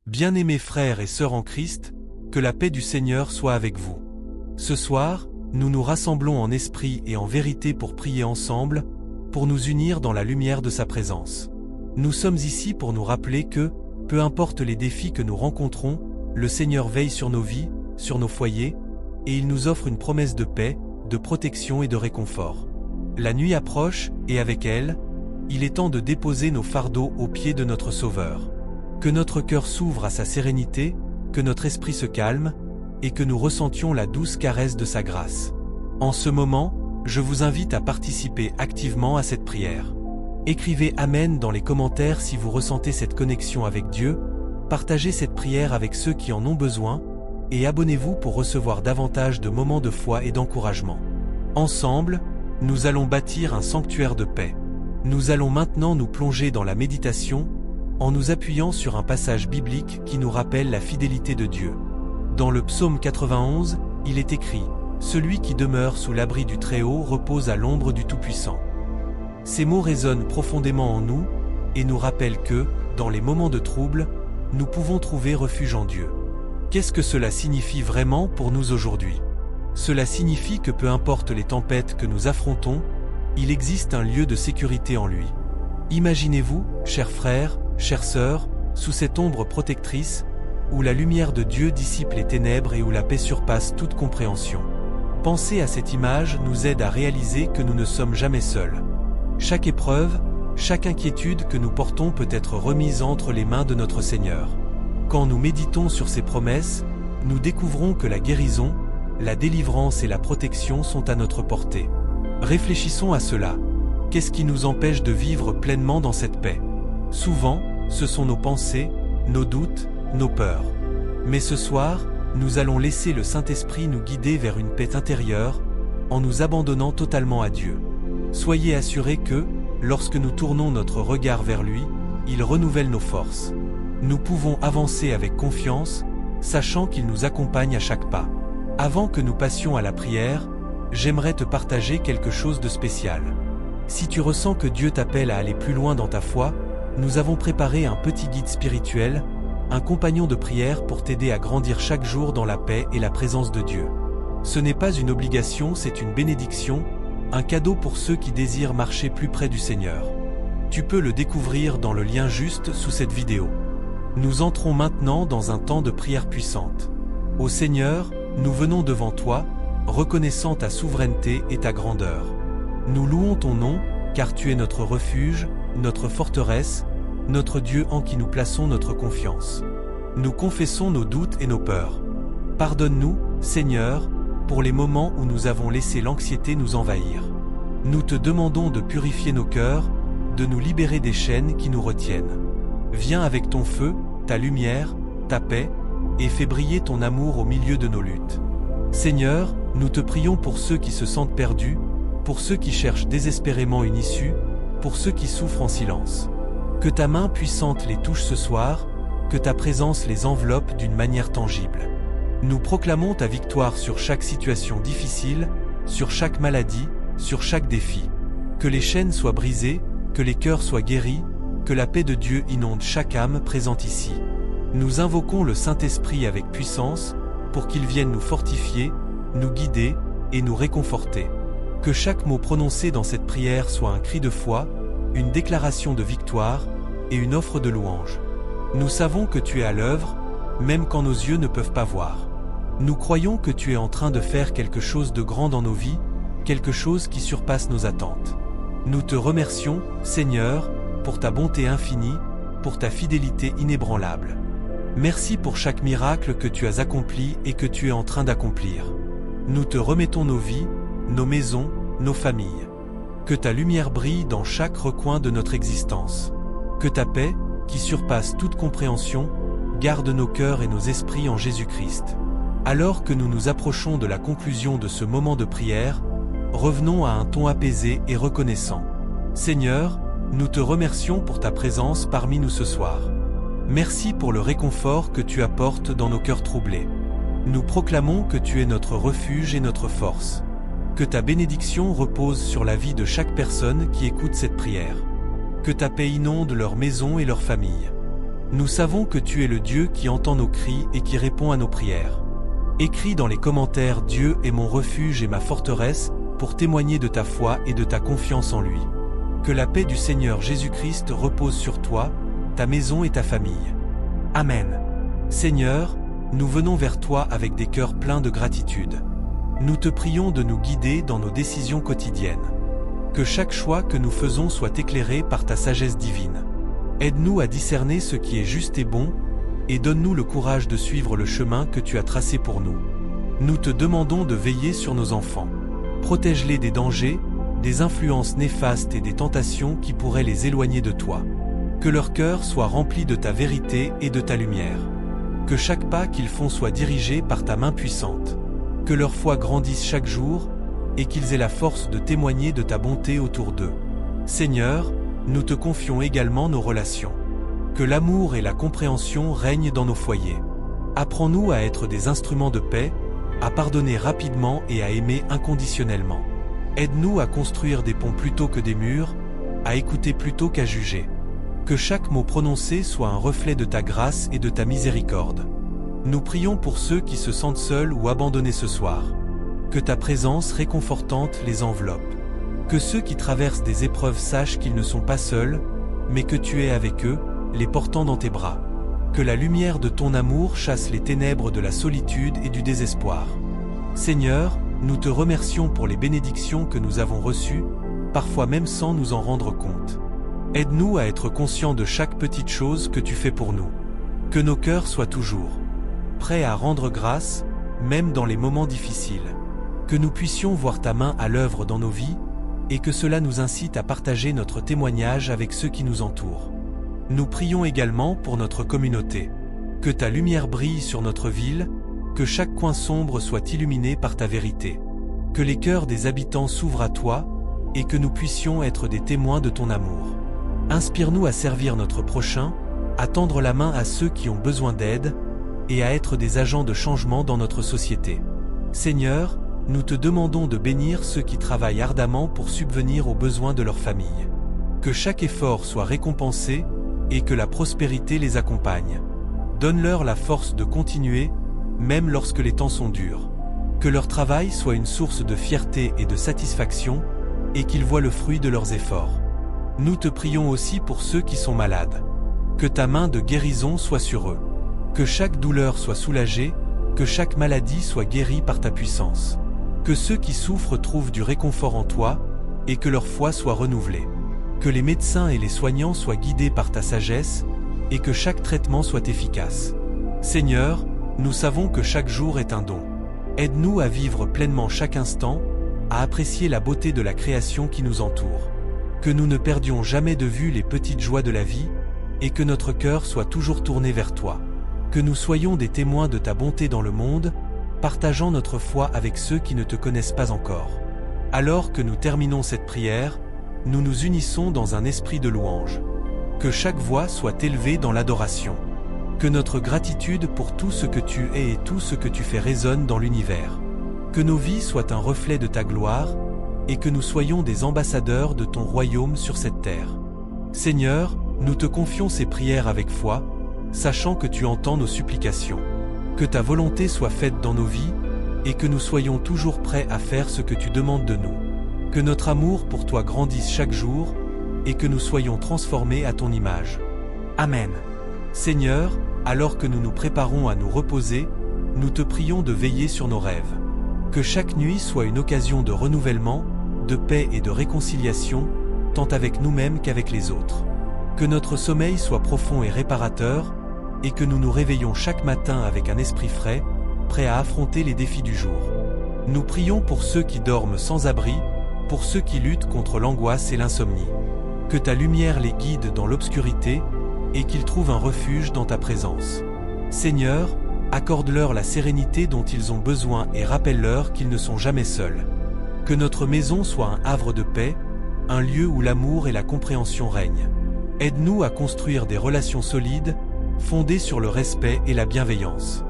Bien-aimés frères et sœurs en Christ, que la paix du Seigneur soit avec vous. Ce soir, nous nous rassemblons en esprit et en vérité pour prier ensemble, pour nous unir dans la lumière de sa présence. Nous sommes ici pour nous rappeler que, peu importe les défis que nous rencontrons, le Seigneur veille sur nos vies, sur nos foyers, et il nous offre une promesse de paix, de protection et de réconfort. La nuit approche, et avec elle, il est temps de déposer nos fardeaux aux pieds de notre Sauveur. Que notre cœur s'ouvre à sa sérénité, que notre esprit se calme, et que nous ressentions la douce caresse de sa grâce. En ce moment, je vous invite à participer activement à cette prière. Écrivez Amen dans les commentaires si vous ressentez cette connexion avec Dieu, partagez cette prière avec ceux qui en ont besoin, et abonnez-vous pour recevoir davantage de moments de foi et d'encouragement. Ensemble, nous allons bâtir un sanctuaire de paix. Nous allons maintenant nous plonger dans la méditation, en nous appuyant sur un passage biblique qui nous rappelle la fidélité de Dieu. Dans le psaume 91, il est écrit « Celui qui demeure sous l'abri du Très-Haut repose à l'ombre du Tout-Puissant ». Ces mots résonnent profondément en nous, et nous rappellent que, dans les moments de trouble, nous pouvons trouver refuge en Dieu. Qu'est-ce que cela signifie vraiment pour nous aujourd'hui? Cela signifie que peu importe les tempêtes que nous affrontons, il existe un lieu de sécurité en lui. Imaginez-vous, chers frères, chères sœurs, sous cette ombre protectrice, où la lumière de Dieu dissipe les ténèbres et où la paix surpasse toute compréhension. Penser à cette image nous aide à réaliser que nous ne sommes jamais seuls. Chaque épreuve, chaque inquiétude que nous portons peut être remise entre les mains de notre Seigneur. Quand nous méditons sur ses promesses, nous découvrons que la guérison, la délivrance et la protection sont à notre portée. Réfléchissons à cela. Qu'est-ce qui nous empêche de vivre pleinement dans cette paix? Souvent, ce sont nos pensées, nos doutes, nos peurs. Mais ce soir, nous allons laisser le Saint-Esprit nous guider vers une paix intérieure, en nous abandonnant totalement à Dieu. Soyez assurés que, lorsque nous tournons notre regard vers lui, il renouvelle nos forces. Nous pouvons avancer avec confiance, sachant qu'il nous accompagne à chaque pas. Avant que nous passions à la prière, j'aimerais te partager quelque chose de spécial. Si tu ressens que Dieu t'appelle à aller plus loin dans ta foi, nous avons préparé un petit guide spirituel, un compagnon de prière pour t'aider à grandir chaque jour dans la paix et la présence de Dieu. Ce n'est pas une obligation, c'est une bénédiction, un cadeau pour ceux qui désirent marcher plus près du Seigneur. Tu peux le découvrir dans le lien juste sous cette vidéo. Nous entrons maintenant dans un temps de prière puissante. Ô Seigneur, nous venons devant toi, reconnaissant ta souveraineté et ta grandeur. Nous louons ton nom, car tu es notre refuge, notre forteresse, notre Dieu en qui nous plaçons notre confiance. Nous confessons nos doutes et nos peurs. Pardonne-nous, Seigneur, pour les moments où nous avons laissé l'anxiété nous envahir. Nous te demandons de purifier nos cœurs, de nous libérer des chaînes qui nous retiennent. Viens avec ton feu, ta lumière, ta paix, et fais briller ton amour au milieu de nos luttes. Seigneur, nous te prions pour ceux qui se sentent perdus, pour ceux qui cherchent désespérément une issue, pour ceux qui souffrent en silence. Que ta main puissante les touche ce soir, que ta présence les enveloppe d'une manière tangible. Nous proclamons ta victoire sur chaque situation difficile, sur chaque maladie, sur chaque défi. Que les chaînes soient brisées, que les cœurs soient guéris, que la paix de Dieu inonde chaque âme présente ici. Nous invoquons le Saint-Esprit avec puissance, pour qu'il vienne nous fortifier, nous guider et nous réconforter. Que chaque mot prononcé dans cette prière soit un cri de foi, une déclaration de victoire et une offre de louange. Nous savons que tu es à l'œuvre, même quand nos yeux ne peuvent pas voir. Nous croyons que tu es en train de faire quelque chose de grand dans nos vies, quelque chose qui surpasse nos attentes. Nous te remercions, Seigneur, pour ta bonté infinie, pour ta fidélité inébranlable. Merci pour chaque miracle que tu as accompli et que tu es en train d'accomplir. Nous te remettons nos vies, nos maisons, nos familles. Que ta lumière brille dans chaque recoin de notre existence. Que ta paix, qui surpasse toute compréhension, garde nos cœurs et nos esprits en Jésus-Christ. Alors que nous nous approchons de la conclusion de ce moment de prière, revenons à un ton apaisé et reconnaissant. Seigneur, nous te remercions pour ta présence parmi nous ce soir. Merci pour le réconfort que tu apportes dans nos cœurs troublés. Nous proclamons que tu es notre refuge et notre force. Que ta bénédiction repose sur la vie de chaque personne qui écoute cette prière. Que ta paix inonde leur maison et leur famille. Nous savons que tu es le Dieu qui entend nos cris et qui répond à nos prières. Écris dans les commentaires « Dieu est mon refuge et ma forteresse » pour témoigner de ta foi et de ta confiance en lui. Que la paix du Seigneur Jésus-Christ repose sur toi, ta maison et ta famille. Amen. Seigneur, nous venons vers toi avec des cœurs pleins de gratitude. Nous te prions de nous guider dans nos décisions quotidiennes. Que chaque choix que nous faisons soit éclairé par ta sagesse divine. Aide-nous à discerner ce qui est juste et bon, et donne-nous le courage de suivre le chemin que tu as tracé pour nous. Nous te demandons de veiller sur nos enfants. Protège-les des dangers, des influences néfastes et des tentations qui pourraient les éloigner de toi. Que leur cœur soit rempli de ta vérité et de ta lumière. Que chaque pas qu'ils font soit dirigé par ta main puissante. Que leur foi grandisse chaque jour, et qu'ils aient la force de témoigner de ta bonté autour d'eux. Seigneur, nous te confions également nos relations. Que l'amour et la compréhension règnent dans nos foyers. Apprends-nous à être des instruments de paix, à pardonner rapidement et à aimer inconditionnellement. Aide-nous à construire des ponts plutôt que des murs, à écouter plutôt qu'à juger. Que chaque mot prononcé soit un reflet de ta grâce et de ta miséricorde. Nous prions pour ceux qui se sentent seuls ou abandonnés ce soir. Que ta présence réconfortante les enveloppe. Que ceux qui traversent des épreuves sachent qu'ils ne sont pas seuls, mais que tu es avec eux, les portant dans tes bras. Que la lumière de ton amour chasse les ténèbres de la solitude et du désespoir. Seigneur, nous te remercions pour les bénédictions que nous avons reçues, parfois même sans nous en rendre compte. Aide-nous à être conscients de chaque petite chose que tu fais pour nous. Que nos cœurs soient toujours prêts à rendre grâce, même dans les moments difficiles. Que nous puissions voir ta main à l'œuvre dans nos vies, et que cela nous incite à partager notre témoignage avec ceux qui nous entourent. Nous prions également pour notre communauté. Que ta lumière brille sur notre ville, que chaque coin sombre soit illuminé par ta vérité. Que les cœurs des habitants s'ouvrent à toi, et que nous puissions être des témoins de ton amour. Inspire-nous à servir notre prochain, à tendre la main à ceux qui ont besoin d'aide, et à être des agents de changement dans notre société. Seigneur, nous te demandons de bénir ceux qui travaillent ardemment pour subvenir aux besoins de leur famille. Que chaque effort soit récompensé, et que la prospérité les accompagne. Donne-leur la force de continuer, même lorsque les temps sont durs. Que leur travail soit une source de fierté et de satisfaction, et qu'ils voient le fruit de leurs efforts. Nous te prions aussi pour ceux qui sont malades. Que ta main de guérison soit sur eux. Que chaque douleur soit soulagée, que chaque maladie soit guérie par ta puissance. Que ceux qui souffrent trouvent du réconfort en toi, et que leur foi soit renouvelée. Que les médecins et les soignants soient guidés par ta sagesse, et que chaque traitement soit efficace. Seigneur, nous savons que chaque jour est un don. Aide-nous à vivre pleinement chaque instant, à apprécier la beauté de la création qui nous entoure. Que nous ne perdions jamais de vue les petites joies de la vie, et que notre cœur soit toujours tourné vers toi. Que nous soyons des témoins de ta bonté dans le monde, partageant notre foi avec ceux qui ne te connaissent pas encore. Alors que nous terminons cette prière, nous nous unissons dans un esprit de louange. Que chaque voix soit élevée dans l'adoration. Que notre gratitude pour tout ce que tu es et tout ce que tu fais résonne dans l'univers. Que nos vies soient un reflet de ta gloire, et que nous soyons des ambassadeurs de ton royaume sur cette terre. Seigneur, nous te confions ces prières avec foi, sachant que tu entends nos supplications. Que ta volonté soit faite dans nos vies, et que nous soyons toujours prêts à faire ce que tu demandes de nous. Que notre amour pour toi grandisse chaque jour, et que nous soyons transformés à ton image. Amen. Seigneur, alors que nous nous préparons à nous reposer, nous te prions de veiller sur nos rêves. Que chaque nuit soit une occasion de renouvellement, de paix et de réconciliation, tant avec nous-mêmes qu'avec les autres. Que notre sommeil soit profond et réparateur, et que nous nous réveillons chaque matin avec un esprit frais, prêt à affronter les défis du jour. Nous prions pour ceux qui dorment sans abri, pour ceux qui luttent contre l'angoisse et l'insomnie. Que ta lumière les guide dans l'obscurité, et qu'ils trouvent un refuge dans ta présence. Seigneur, accorde-leur la sérénité dont ils ont besoin et rappelle-leur qu'ils ne sont jamais seuls. Que notre maison soit un havre de paix, un lieu où l'amour et la compréhension règnent. Aide-nous à construire des relations solides, fondées sur le respect et la bienveillance.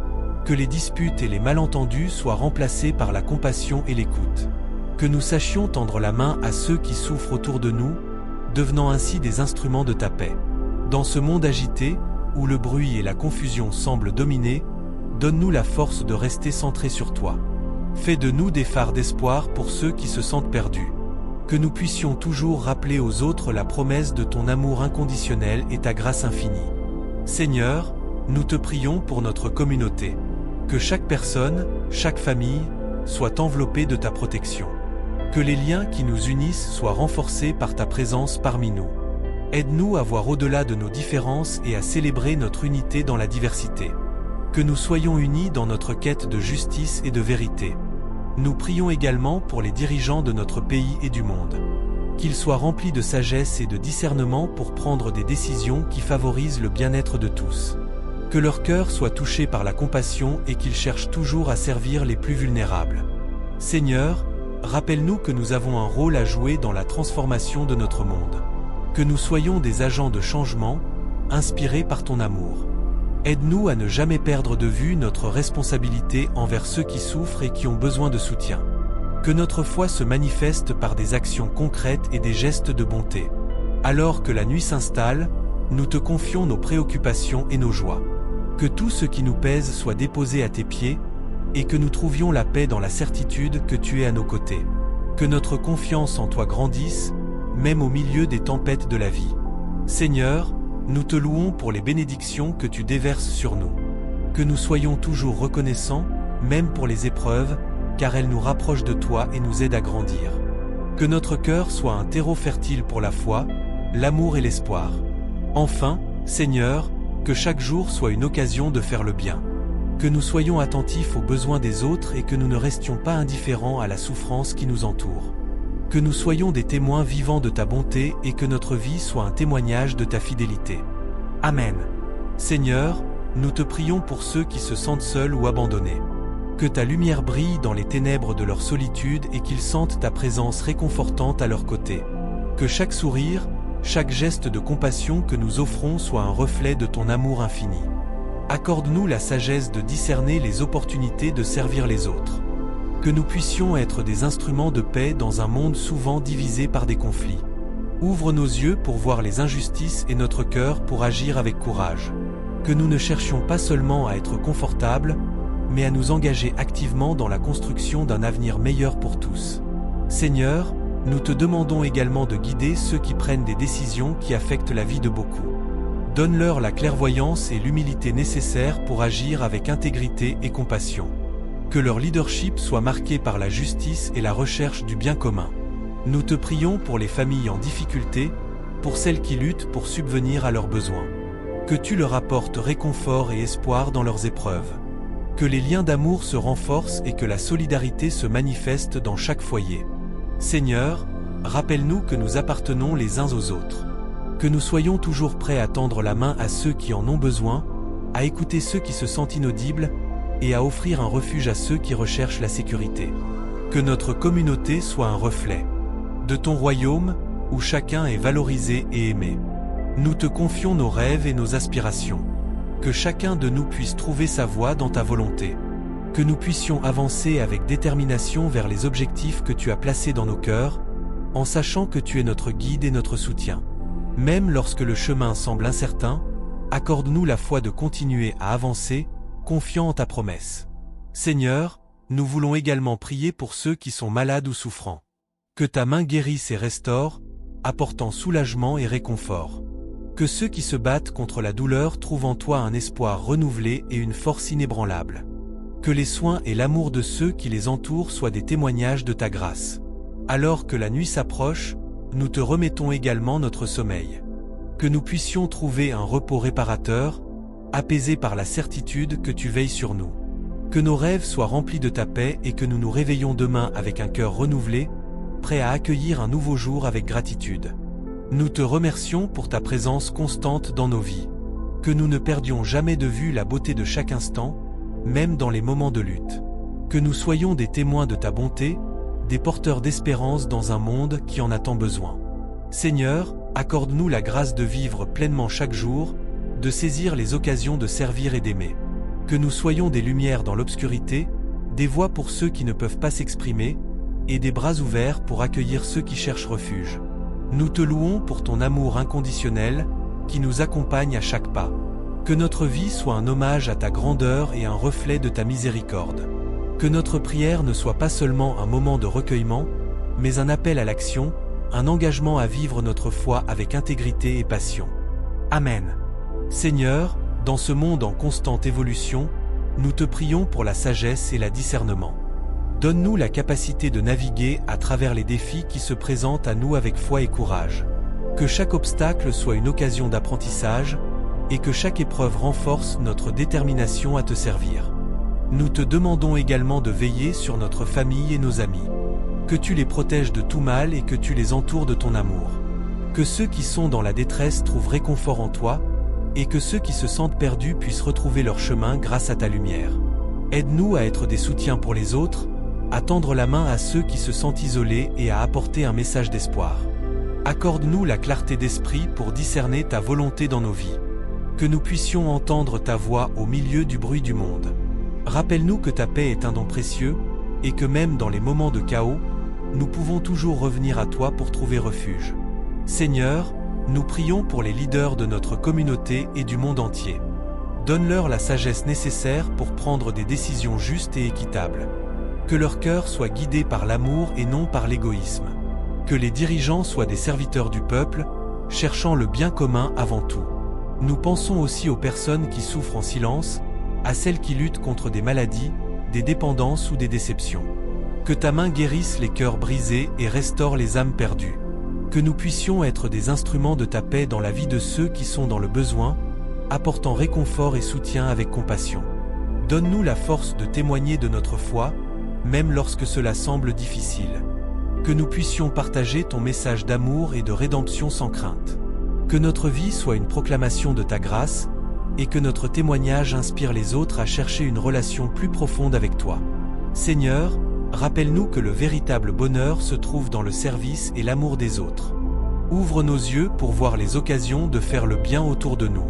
Que les disputes et les malentendus soient remplacés par la compassion et l'écoute. Que nous sachions tendre la main à ceux qui souffrent autour de nous, devenant ainsi des instruments de ta paix. Dans ce monde agité, où le bruit et la confusion semblent dominer, donne-nous la force de rester centrés sur toi. Fais de nous des phares d'espoir pour ceux qui se sentent perdus. Que nous puissions toujours rappeler aux autres la promesse de ton amour inconditionnel et ta grâce infinie. Seigneur, nous te prions pour notre communauté. Que chaque personne, chaque famille, soit enveloppée de ta protection. Que les liens qui nous unissent soient renforcés par ta présence parmi nous. Aide-nous à voir au-delà de nos différences et à célébrer notre unité dans la diversité. Que nous soyons unis dans notre quête de justice et de vérité. Nous prions également pour les dirigeants de notre pays et du monde. Qu'ils soient remplis de sagesse et de discernement pour prendre des décisions qui favorisent le bien-être de tous. Que leur cœur soit touché par la compassion et qu'ils cherchent toujours à servir les plus vulnérables. Seigneur, rappelle-nous que nous avons un rôle à jouer dans la transformation de notre monde. Que nous soyons des agents de changement, inspirés par ton amour. Aide-nous à ne jamais perdre de vue notre responsabilité envers ceux qui souffrent et qui ont besoin de soutien. Que notre foi se manifeste par des actions concrètes et des gestes de bonté. Alors que la nuit s'installe, nous te confions nos préoccupations et nos joies. Que tout ce qui nous pèse soit déposé à tes pieds, et que nous trouvions la paix dans la certitude que tu es à nos côtés. Que notre confiance en toi grandisse, même au milieu des tempêtes de la vie. Seigneur, nous te louons pour les bénédictions que tu déverses sur nous. Que nous soyons toujours reconnaissants, même pour les épreuves, car elles nous rapprochent de toi et nous aident à grandir. Que notre cœur soit un terreau fertile pour la foi, l'amour et l'espoir. Enfin, Seigneur, que chaque jour soit une occasion de faire le bien. Que nous soyons attentifs aux besoins des autres et que nous ne restions pas indifférents à la souffrance qui nous entoure. Que nous soyons des témoins vivants de ta bonté et que notre vie soit un témoignage de ta fidélité. Amen. Seigneur, nous te prions pour ceux qui se sentent seuls ou abandonnés. Que ta lumière brille dans les ténèbres de leur solitude et qu'ils sentent ta présence réconfortante à leur côté. Que chaque sourire, chaque geste de compassion que nous offrons soit un reflet de ton amour infini. Accorde-nous la sagesse de discerner les opportunités de servir les autres. Que nous puissions être des instruments de paix dans un monde souvent divisé par des conflits. Ouvre nos yeux pour voir les injustices et notre cœur pour agir avec courage. Que nous ne cherchions pas seulement à être confortables, mais à nous engager activement dans la construction d'un avenir meilleur pour tous. Seigneur, nous te demandons également de guider ceux qui prennent des décisions qui affectent la vie de beaucoup. Donne-leur la clairvoyance et l'humilité nécessaires pour agir avec intégrité et compassion. Que leur leadership soit marqué par la justice et la recherche du bien commun. Nous te prions pour les familles en difficulté, pour celles qui luttent pour subvenir à leurs besoins. Que tu leur apportes réconfort et espoir dans leurs épreuves. Que les liens d'amour se renforcent et que la solidarité se manifeste dans chaque foyer. Seigneur, rappelle-nous que nous appartenons les uns aux autres. Que nous soyons toujours prêts à tendre la main à ceux qui en ont besoin, à écouter ceux qui se sentent inaudibles, et à offrir un refuge à ceux qui recherchent la sécurité. Que notre communauté soit un reflet de ton royaume, où chacun est valorisé et aimé. Nous te confions nos rêves et nos aspirations. Que chacun de nous puisse trouver sa voie dans ta volonté. Que nous puissions avancer avec détermination vers les objectifs que tu as placés dans nos cœurs, en sachant que tu es notre guide et notre soutien. Même lorsque le chemin semble incertain, accorde-nous la foi de continuer à avancer, confiant en ta promesse. Seigneur, nous voulons également prier pour ceux qui sont malades ou souffrants. Que ta main guérisse et restaure, apportant soulagement et réconfort. Que ceux qui se battent contre la douleur trouvent en toi un espoir renouvelé et une force inébranlable. Que les soins et l'amour de ceux qui les entourent soient des témoignages de ta grâce. Alors que la nuit s'approche, nous te remettons également notre sommeil. Que nous puissions trouver un repos réparateur, apaisé par la certitude que tu veilles sur nous. Que nos rêves soient remplis de ta paix et que nous nous réveillons demain avec un cœur renouvelé, prêt à accueillir un nouveau jour avec gratitude. Nous te remercions pour ta présence constante dans nos vies. Que nous ne perdions jamais de vue la beauté de chaque instant, même dans les moments de lutte. Que nous soyons des témoins de ta bonté, des porteurs d'espérance dans un monde qui en a tant besoin. Seigneur, accorde-nous la grâce de vivre pleinement chaque jour, de saisir les occasions de servir et d'aimer. Que nous soyons des lumières dans l'obscurité, des voix pour ceux qui ne peuvent pas s'exprimer, et des bras ouverts pour accueillir ceux qui cherchent refuge. Nous te louons pour ton amour inconditionnel, qui nous accompagne à chaque pas. Que notre vie soit un hommage à ta grandeur et un reflet de ta miséricorde. Que notre prière ne soit pas seulement un moment de recueillement, mais un appel à l'action, un engagement à vivre notre foi avec intégrité et passion. Amen. Seigneur, dans ce monde en constante évolution, nous te prions pour la sagesse et le discernement. Donne-nous la capacité de naviguer à travers les défis qui se présentent à nous avec foi et courage. Que chaque obstacle soit une occasion d'apprentissage, et que chaque épreuve renforce notre détermination à te servir. Nous te demandons également de veiller sur notre famille et nos amis. Que tu les protèges de tout mal et que tu les entoures de ton amour. Que ceux qui sont dans la détresse trouvent réconfort en toi, et que ceux qui se sentent perdus puissent retrouver leur chemin grâce à ta lumière. Aide-nous à être des soutiens pour les autres, à tendre la main à ceux qui se sentent isolés et à apporter un message d'espoir. Accorde-nous la clarté d'esprit pour discerner ta volonté dans nos vies. Que nous puissions entendre ta voix au milieu du bruit du monde. Rappelle-nous que ta paix est un don précieux, et que même dans les moments de chaos, nous pouvons toujours revenir à toi pour trouver refuge. Seigneur, nous prions pour les leaders de notre communauté et du monde entier. Donne-leur la sagesse nécessaire pour prendre des décisions justes et équitables. Que leur cœur soit guidé par l'amour et non par l'égoïsme. Que les dirigeants soient des serviteurs du peuple, cherchant le bien commun avant tout. Nous pensons aussi aux personnes qui souffrent en silence, à celles qui luttent contre des maladies, des dépendances ou des déceptions. Que ta main guérisse les cœurs brisés et restaure les âmes perdues. Que nous puissions être des instruments de ta paix dans la vie de ceux qui sont dans le besoin, apportant réconfort et soutien avec compassion. Donne-nous la force de témoigner de notre foi, même lorsque cela semble difficile. Que nous puissions partager ton message d'amour et de rédemption sans crainte. Que notre vie soit une proclamation de ta grâce, et que notre témoignage inspire les autres à chercher une relation plus profonde avec toi. Seigneur, rappelle-nous que le véritable bonheur se trouve dans le service et l'amour des autres. Ouvre nos yeux pour voir les occasions de faire le bien autour de nous.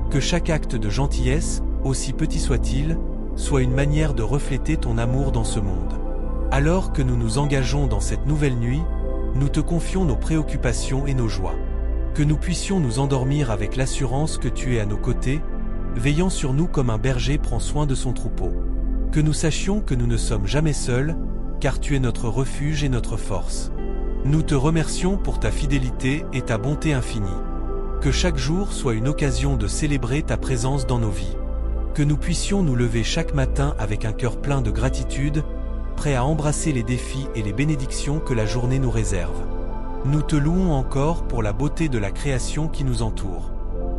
Que chaque acte de gentillesse, aussi petit soit-il, soit une manière de refléter ton amour dans ce monde. Alors que nous nous engageons dans cette nouvelle nuit, nous te confions nos préoccupations et nos joies. Que nous puissions nous endormir avec l'assurance que tu es à nos côtés, veillant sur nous comme un berger prend soin de son troupeau. Que nous sachions que nous ne sommes jamais seuls, car tu es notre refuge et notre force. Nous te remercions pour ta fidélité et ta bonté infinie. Que chaque jour soit une occasion de célébrer ta présence dans nos vies. Que nous puissions nous lever chaque matin avec un cœur plein de gratitude, prêt à embrasser les défis et les bénédictions que la journée nous réserve. Nous te louons encore pour la beauté de la création qui nous entoure.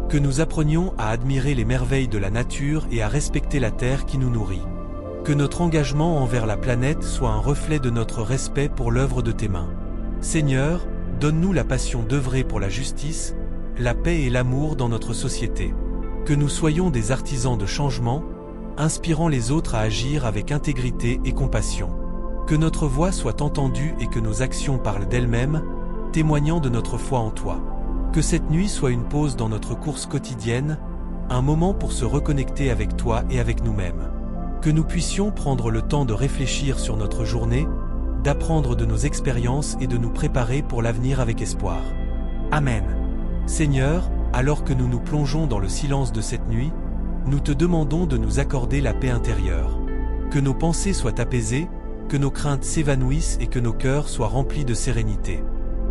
Que nous apprenions à admirer les merveilles de la nature et à respecter la terre qui nous nourrit. Que notre engagement envers la planète soit un reflet de notre respect pour l'œuvre de tes mains. Seigneur, donne-nous la passion d'œuvrer pour la justice, la paix et l'amour dans notre société. Que nous soyons des artisans de changement, inspirant les autres à agir avec intégrité et compassion. Que notre voix soit entendue et que nos actions parlent d'elles-mêmes, témoignant de notre foi en toi. Que cette nuit soit une pause dans notre course quotidienne, un moment pour se reconnecter avec toi et avec nous-mêmes. Que nous puissions prendre le temps de réfléchir sur notre journée, d'apprendre de nos expériences et de nous préparer pour l'avenir avec espoir. Amen. Seigneur, alors que nous nous plongeons dans le silence de cette nuit, nous te demandons de nous accorder la paix intérieure. Que nos pensées soient apaisées, que nos craintes s'évanouissent et que nos cœurs soient remplis de sérénité.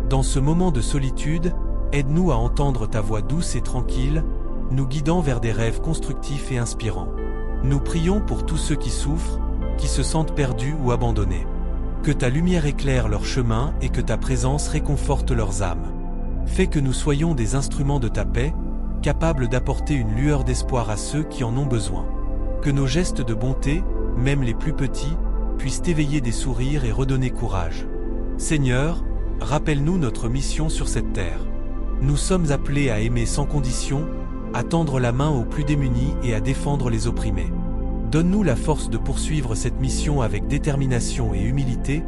Dans ce moment de solitude, aide-nous à entendre ta voix douce et tranquille, nous guidant vers des rêves constructifs et inspirants. Nous prions pour tous ceux qui souffrent, qui se sentent perdus ou abandonnés. Que ta lumière éclaire leur chemin et que ta présence réconforte leurs âmes. Fais que nous soyons des instruments de ta paix, capables d'apporter une lueur d'espoir à ceux qui en ont besoin. Que nos gestes de bonté, même les plus petits, puissent éveiller des sourires et redonner courage. Seigneur, rappelle-nous notre mission sur cette terre. Nous sommes appelés à aimer sans condition, à tendre la main aux plus démunis et à défendre les opprimés. Donne-nous la force de poursuivre cette mission avec détermination et humilité,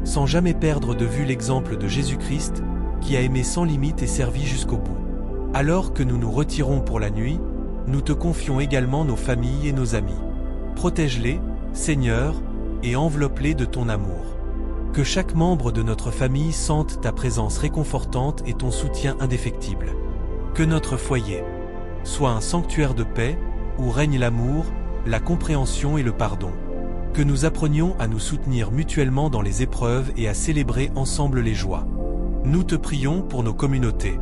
sans jamais perdre de vue l'exemple de Jésus-Christ, qui a aimé sans limite et servi jusqu'au bout. Alors que nous nous retirons pour la nuit, nous te confions également nos familles et nos amis. Protège-les, Seigneur, et enveloppe-les de ton amour. Que chaque membre de notre famille sente ta présence réconfortante et ton soutien indéfectible. Que notre foyer, soit un sanctuaire de paix, où règne l'amour, la compréhension et le pardon. Que nous apprenions à nous soutenir mutuellement dans les épreuves et à célébrer ensemble les joies. Nous te prions pour nos communautés.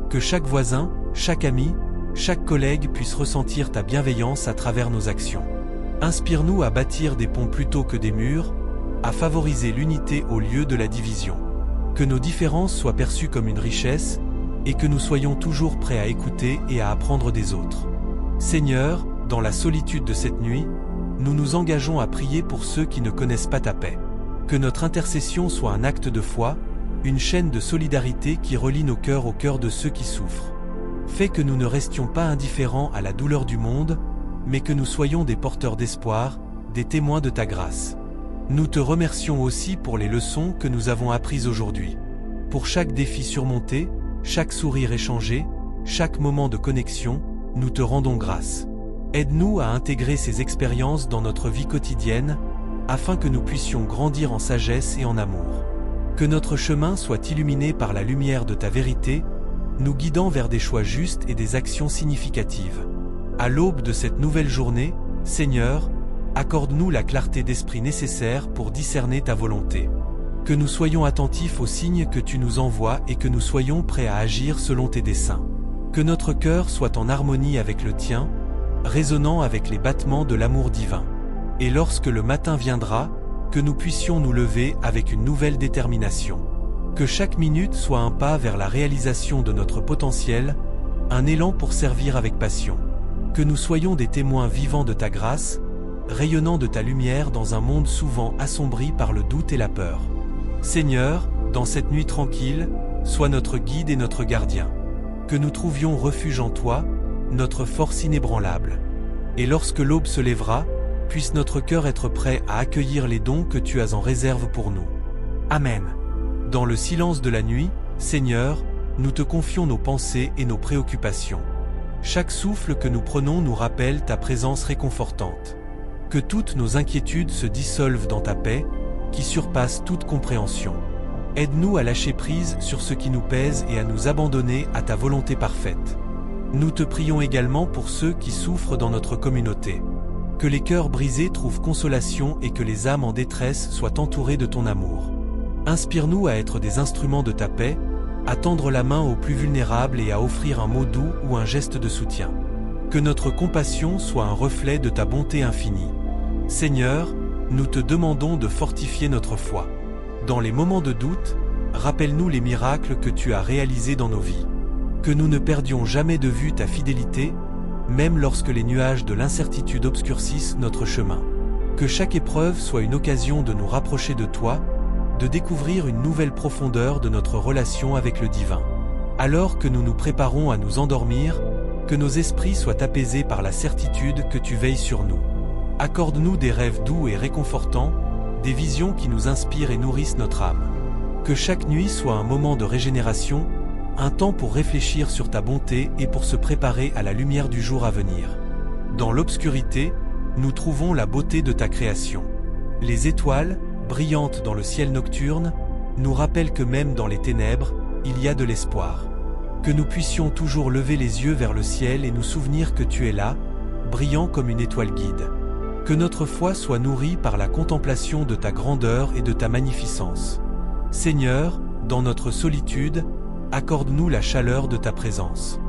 Que chaque voisin, chaque ami, chaque collègue puisse ressentir ta bienveillance à travers nos actions. Inspire-nous à bâtir des ponts plutôt que des murs, à favoriser l'unité au lieu de la division. Que nos différences soient perçues comme une richesse, et que nous soyons toujours prêts à écouter et à apprendre des autres. Seigneur, dans la solitude de cette nuit, nous nous engageons à prier pour ceux qui ne connaissent pas ta paix. Que notre intercession soit un acte de foi, une chaîne de solidarité qui relie nos cœurs au cœur de ceux qui souffrent. Fais que nous ne restions pas indifférents à la douleur du monde, mais que nous soyons des porteurs d'espoir, des témoins de ta grâce. Nous te remercions aussi pour les leçons que nous avons apprises aujourd'hui. Pour chaque défi surmonté, chaque sourire échangé, chaque moment de connexion, nous te rendons grâce. Aide-nous à intégrer ces expériences dans notre vie quotidienne, afin que nous puissions grandir en sagesse et en amour. Que notre chemin soit illuminé par la lumière de ta vérité, nous guidant vers des choix justes et des actions significatives. À l'aube de cette nouvelle journée, Seigneur, accorde-nous la clarté d'esprit nécessaire pour discerner ta volonté. Que nous soyons attentifs aux signes que tu nous envoies et que nous soyons prêts à agir selon tes desseins. Que notre cœur soit en harmonie avec le tien, résonnant avec les battements de l'amour divin. Et lorsque le matin viendra, que nous puissions nous lever avec une nouvelle détermination. Que chaque minute soit un pas vers la réalisation de notre potentiel, un élan pour servir avec passion. Que nous soyons des témoins vivants de ta grâce, rayonnant de ta lumière dans un monde souvent assombri par le doute et la peur. Seigneur, dans cette nuit tranquille, sois notre guide et notre gardien. Que nous trouvions refuge en toi, notre force inébranlable. Et lorsque l'aube se lèvera, puisse notre cœur être prêt à accueillir les dons que tu as en réserve pour nous. Amen. Dans le silence de la nuit, Seigneur, nous te confions nos pensées et nos préoccupations. Chaque souffle que nous prenons nous rappelle ta présence réconfortante. Que toutes nos inquiétudes se dissolvent dans ta paix, qui surpasse toute compréhension. Aide-nous à lâcher prise sur ce qui nous pèse et à nous abandonner à ta volonté parfaite. Nous te prions également pour ceux qui souffrent dans notre communauté. Que les cœurs brisés trouvent consolation et que les âmes en détresse soient entourées de ton amour. Inspire-nous à être des instruments de ta paix, à tendre la main aux plus vulnérables et à offrir un mot doux ou un geste de soutien. Que notre compassion soit un reflet de ta bonté infinie. Seigneur, nous te demandons de fortifier notre foi. Dans les moments de doute, rappelle-nous les miracles que tu as réalisés dans nos vies. Que nous ne perdions jamais de vue ta fidélité, même lorsque les nuages de l'incertitude obscurcissent notre chemin. Que chaque épreuve soit une occasion de nous rapprocher de toi, de découvrir une nouvelle profondeur de notre relation avec le divin. Alors que nous nous préparons à nous endormir, que nos esprits soient apaisés par la certitude que tu veilles sur nous. Accorde-nous des rêves doux et réconfortants, des visions qui nous inspirent et nourrissent notre âme. Que chaque nuit soit un moment de régénération, un temps pour réfléchir sur ta bonté et pour se préparer à la lumière du jour à venir. Dans l'obscurité, nous trouvons la beauté de ta création. Les étoiles, brillantes dans le ciel nocturne, nous rappellent que même dans les ténèbres, il y a de l'espoir. Que nous puissions toujours lever les yeux vers le ciel et nous souvenir que tu es là, brillant comme une étoile guide. Que notre foi soit nourrie par la contemplation de ta grandeur et de ta magnificence. Seigneur, dans notre solitude, accorde-nous la chaleur de ta présence.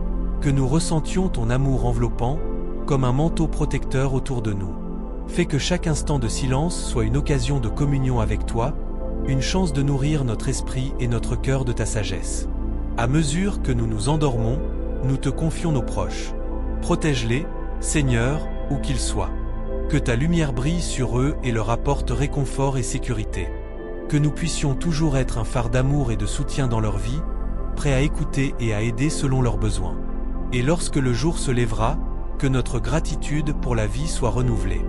Que nous ressentions ton amour enveloppant, comme un manteau protecteur autour de nous. Fais que chaque instant de silence soit une occasion de communion avec toi, une chance de nourrir notre esprit et notre cœur de ta sagesse. À mesure que nous nous endormons, nous te confions nos proches. Protège-les, Seigneur, où qu'ils soient. Que ta lumière brille sur eux et leur apporte réconfort et sécurité. Que nous puissions toujours être un phare d'amour et de soutien dans leur vie, prêts à écouter et à aider selon leurs besoins. Et lorsque le jour se lèvera, que notre gratitude pour la vie soit renouvelée.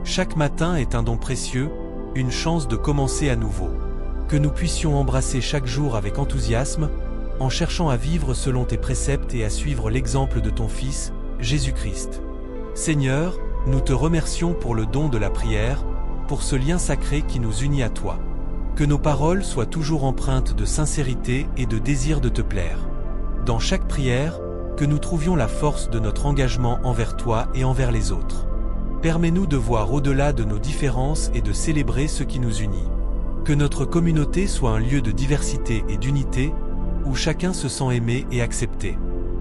Chaque matin est un don précieux, une chance de commencer à nouveau. Que nous puissions embrasser chaque jour avec enthousiasme, en cherchant à vivre selon tes préceptes et à suivre l'exemple de ton Fils, Jésus-Christ. Seigneur, nous te remercions pour le don de la prière, pour ce lien sacré qui nous unit à toi. Que nos paroles soient toujours empreintes de sincérité et de désir de te plaire. Dans chaque prière, que nous trouvions la force de notre engagement envers toi et envers les autres. Permets-nous de voir au-delà de nos différences et de célébrer ce qui nous unit. Que notre communauté soit un lieu de diversité et d'unité, où chacun se sent aimé et accepté.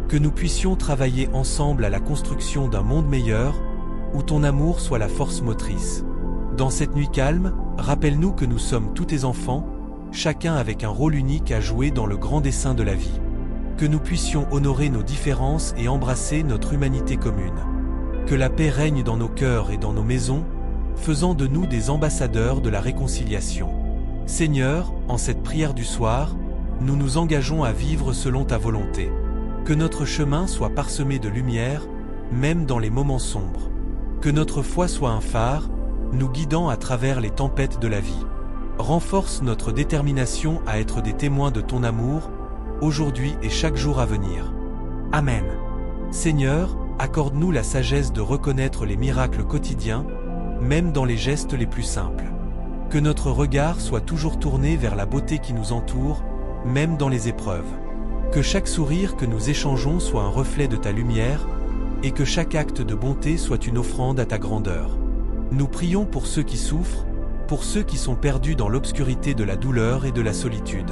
Que nous puissions travailler ensemble à la construction d'un monde meilleur, où ton amour soit la force motrice. Dans cette nuit calme, rappelle-nous que nous sommes tous tes enfants, chacun avec un rôle unique à jouer dans le grand dessein de la vie. Que nous puissions honorer nos différences et embrasser notre humanité commune. Que la paix règne dans nos cœurs et dans nos maisons, faisant de nous des ambassadeurs de la réconciliation. Seigneur, en cette prière du soir, nous nous engageons à vivre selon ta volonté. Que notre chemin soit parsemé de lumière, même dans les moments sombres. Que notre foi soit un phare, nous guidant à travers les tempêtes de la vie. Renforce notre détermination à être des témoins de ton amour, aujourd'hui et chaque jour à venir. Amen. Seigneur, accorde-nous la sagesse de reconnaître les miracles quotidiens, même dans les gestes les plus simples. Que notre regard soit toujours tourné vers la beauté qui nous entoure, même dans les épreuves. Que chaque sourire que nous échangeons soit un reflet de ta lumière, et que chaque acte de bonté soit une offrande à ta grandeur. Nous prions pour ceux qui souffrent, pour ceux qui sont perdus dans l'obscurité de la douleur et de la solitude.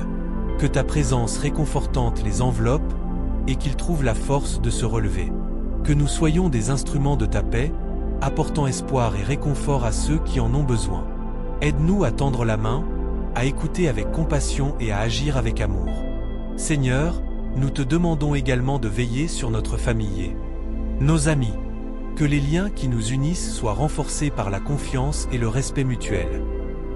Que ta présence réconfortante les enveloppe, et qu'ils trouvent la force de se relever. Que nous soyons des instruments de ta paix, apportant espoir et réconfort à ceux qui en ont besoin. Aide-nous à tendre la main, à écouter avec compassion et à agir avec amour. Seigneur, nous te demandons également de veiller sur notre famille et nos amis. Que les liens qui nous unissent soient renforcés par la confiance et le respect mutuel.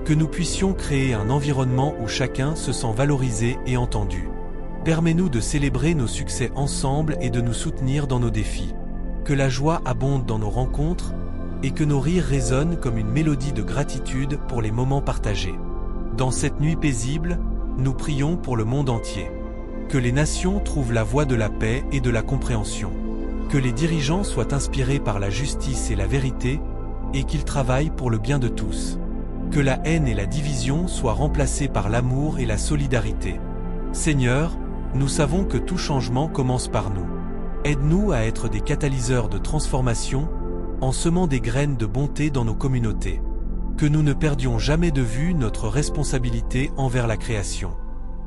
Que nous puissions créer un environnement où chacun se sent valorisé et entendu. Permets-nous de célébrer nos succès ensemble et de nous soutenir dans nos défis. Que la joie abonde dans nos rencontres, et que nos rires résonnent comme une mélodie de gratitude pour les moments partagés. Dans cette nuit paisible, nous prions pour le monde entier. Que les nations trouvent la voie de la paix et de la compréhension. Que les dirigeants soient inspirés par la justice et la vérité, et qu'ils travaillent pour le bien de tous. Que la haine et la division soient remplacées par l'amour et la solidarité. Seigneur, nous savons que tout changement commence par nous. Aide-nous à être des catalyseurs de transformation, en semant des graines de bonté dans nos communautés. Que nous ne perdions jamais de vue notre responsabilité envers la création.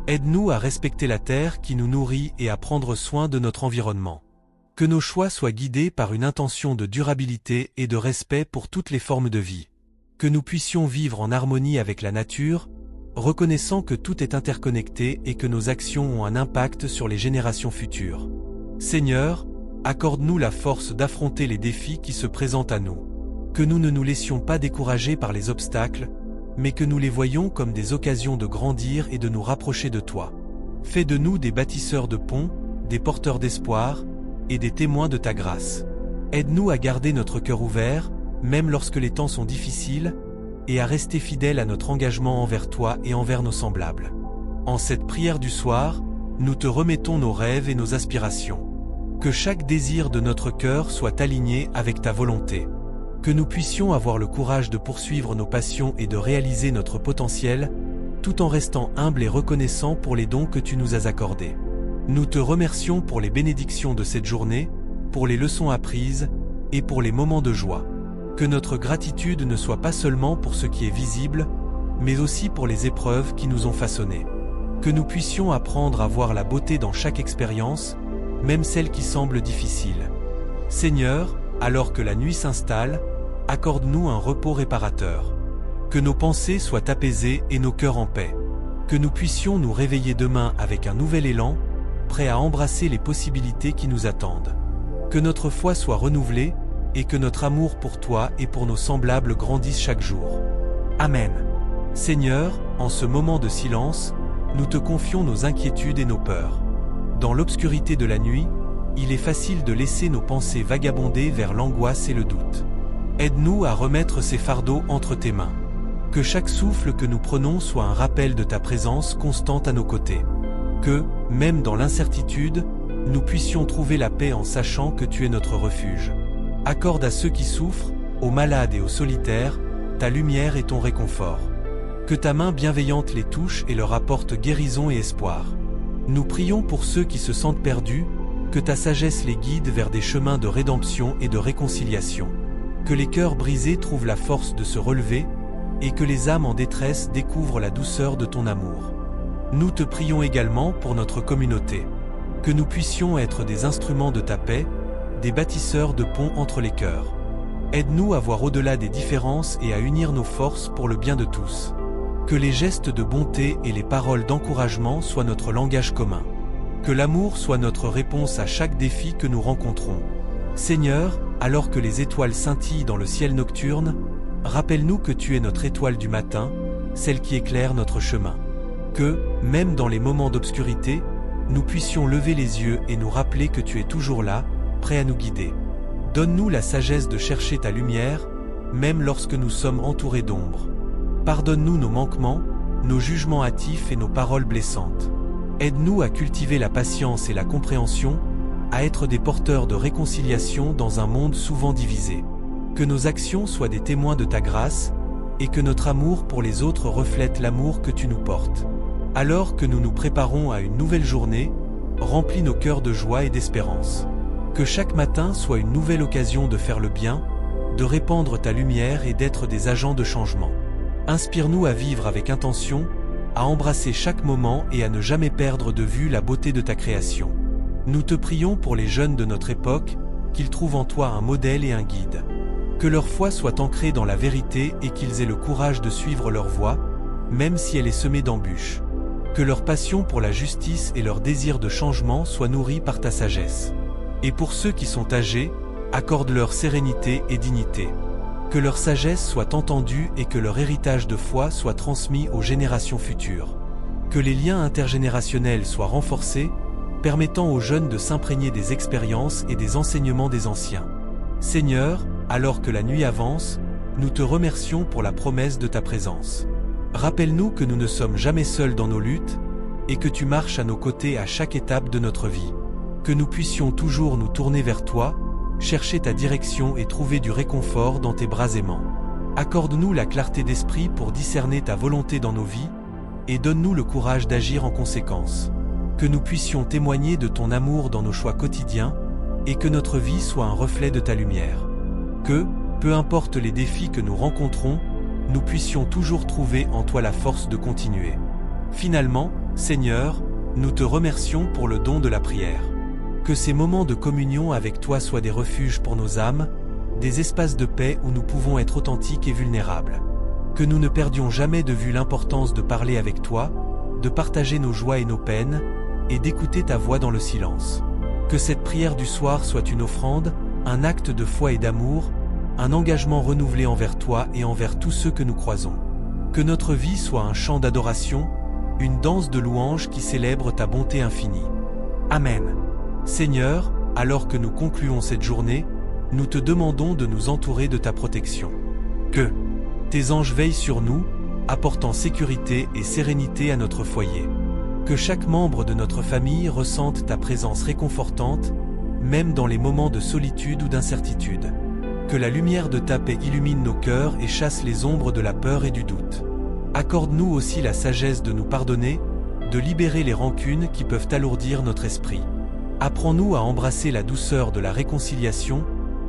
Aide-nous à respecter la terre qui nous nourrit et à prendre soin de notre environnement. Que nos choix soient guidés par une intention de durabilité et de respect pour toutes les formes de vie. Que nous puissions vivre en harmonie avec la nature, reconnaissant que tout est interconnecté et que nos actions ont un impact sur les générations futures. Seigneur, accorde-nous la force d'affronter les défis qui se présentent à nous. Que nous ne nous laissions pas décourager par les obstacles, mais que nous les voyions comme des occasions de grandir et de nous rapprocher de toi. Fais de nous des bâtisseurs de ponts, des porteurs d'espoir, et des témoins de ta grâce. Aide-nous à garder notre cœur ouvert, même lorsque les temps sont difficiles, et à rester fidèles à notre engagement envers toi et envers nos semblables. En cette prière du soir, nous te remettons nos rêves et nos aspirations. Que chaque désir de notre cœur soit aligné avec ta volonté. Que nous puissions avoir le courage de poursuivre nos passions et de réaliser notre potentiel, tout en restant humbles et reconnaissants pour les dons que tu nous as accordés. Nous te remercions pour les bénédictions de cette journée, pour les leçons apprises, et pour les moments de joie. Que notre gratitude ne soit pas seulement pour ce qui est visible, mais aussi pour les épreuves qui nous ont façonnés. Que nous puissions apprendre à voir la beauté dans chaque expérience, même celle qui semble difficile. Seigneur, alors que la nuit s'installe, accorde-nous un repos réparateur. Que nos pensées soient apaisées et nos cœurs en paix. Que nous puissions nous réveiller demain avec un nouvel élan, prêts à embrasser les possibilités qui nous attendent. Que notre foi soit renouvelée, et que notre amour pour toi et pour nos semblables grandisse chaque jour. Amen. Seigneur, en ce moment de silence, nous te confions nos inquiétudes et nos peurs. Dans l'obscurité de la nuit, il est facile de laisser nos pensées vagabonder vers l'angoisse et le doute. Aide-nous à remettre ces fardeaux entre tes mains. Que chaque souffle que nous prenons soit un rappel de ta présence constante à nos côtés. Que, même dans l'incertitude, nous puissions trouver la paix en sachant que tu es notre refuge. Accorde à ceux qui souffrent, aux malades et aux solitaires, ta lumière et ton réconfort. Que ta main bienveillante les touche et leur apporte guérison et espoir. Nous prions pour ceux qui se sentent perdus, Que ta sagesse les guide vers des chemins de rédemption et de réconciliation. Que les cœurs brisés trouvent la force de se relever, et que les âmes en détresse découvrent la douceur de ton amour. Nous te prions également pour notre communauté. Que nous puissions être des instruments de ta paix, des bâtisseurs de ponts entre les cœurs. Aide-nous à voir au-delà des différences et à unir nos forces pour le bien de tous. Que les gestes de bonté et les paroles d'encouragement soient notre langage commun. Que l'amour soit notre réponse à chaque défi que nous rencontrons. Seigneur, alors que les étoiles scintillent dans le ciel nocturne, rappelle-nous que tu es notre étoile du matin, celle qui éclaire notre chemin. Que, même dans les moments d'obscurité, nous puissions lever les yeux et nous rappeler que tu es toujours là, prêt à nous guider. Donne-nous la sagesse de chercher ta lumière, même lorsque nous sommes entourés d'ombre. Pardonne-nous nos manquements, nos jugements hâtifs et nos paroles blessantes. Aide-nous à cultiver la patience et la compréhension, à être des porteurs de réconciliation dans un monde souvent divisé. Que nos actions soient des témoins de ta grâce, et que notre amour pour les autres reflète l'amour que tu nous portes. Alors que nous nous préparons à une nouvelle journée, remplis nos cœurs de joie et d'espérance. Que chaque matin soit une nouvelle occasion de faire le bien, de répandre ta lumière et d'être des agents de changement. Inspire-nous à vivre avec intention, à embrasser chaque moment et à ne jamais perdre de vue la beauté de ta création. Nous te prions pour les jeunes de notre époque, qu'ils trouvent en toi un modèle et un guide. Que leur foi soit ancrée dans la vérité et qu'ils aient le courage de suivre leur voie, même si elle est semée d'embûches. Que leur passion pour la justice et leur désir de changement soient nourris par ta sagesse. Et pour ceux qui sont âgés, accorde-leur sérénité et dignité. Que leur sagesse soit entendue et que leur héritage de foi soit transmis aux générations futures. Que les liens intergénérationnels soient renforcés, permettant aux jeunes de s'imprégner des expériences et des enseignements des anciens. Seigneur, alors que la nuit avance, nous te remercions pour la promesse de ta présence. Rappelle-nous que nous ne sommes jamais seuls dans nos luttes, et que tu marches à nos côtés à chaque étape de notre vie. Que nous puissions toujours nous tourner vers toi, chercher ta direction et trouver du réconfort dans tes bras aimants. Accorde-nous la clarté d'esprit pour discerner ta volonté dans nos vies, et donne-nous le courage d'agir en conséquence. Que nous puissions témoigner de ton amour dans nos choix quotidiens, et que notre vie soit un reflet de ta lumière. Que, peu importe les défis que nous rencontrons, nous puissions toujours trouver en toi la force de continuer. Finalement, Seigneur, nous te remercions pour le don de la prière. Que ces moments de communion avec toi soient des refuges pour nos âmes, des espaces de paix où nous pouvons être authentiques et vulnérables. Que nous ne perdions jamais de vue l'importance de parler avec toi, de partager nos joies et nos peines, et d'écouter ta voix dans le silence. Que cette prière du soir soit une offrande, un acte de foi et d'amour, un engagement renouvelé envers toi et envers tous ceux que nous croisons. Que notre vie soit un chant d'adoration, une danse de louange qui célèbre ta bonté infinie. Amen. Seigneur, alors que nous concluons cette journée, nous te demandons de nous entourer de ta protection. Que tes anges veillent sur nous, apportant sécurité et sérénité à notre foyer. Que chaque membre de notre famille ressente ta présence réconfortante, même dans les moments de solitude ou d'incertitude. Que la lumière de ta paix illumine nos cœurs et chasse les ombres de la peur et du doute. Accorde-nous aussi la sagesse de nous pardonner, de libérer les rancunes qui peuvent alourdir notre esprit. Apprends-nous à embrasser la douceur de la réconciliation,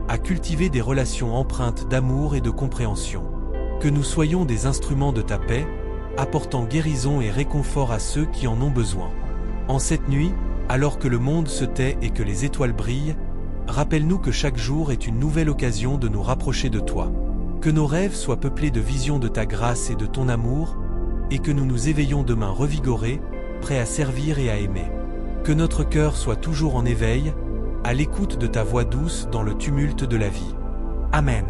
à cultiver des relations empreintes d'amour et de compréhension. Que nous soyons des instruments de ta paix, apportant guérison et réconfort à ceux qui en ont besoin. En cette nuit, alors que le monde se tait et que les étoiles brillent, rappelle-nous que chaque jour est une nouvelle occasion de nous rapprocher de toi. Que nos rêves soient peuplés de visions de ta grâce et de ton amour, et que nous nous éveillons demain revigorés, prêts à servir et à aimer. Que notre cœur soit toujours en éveil, à l'écoute de ta voix douce dans le tumulte de la vie. Amen.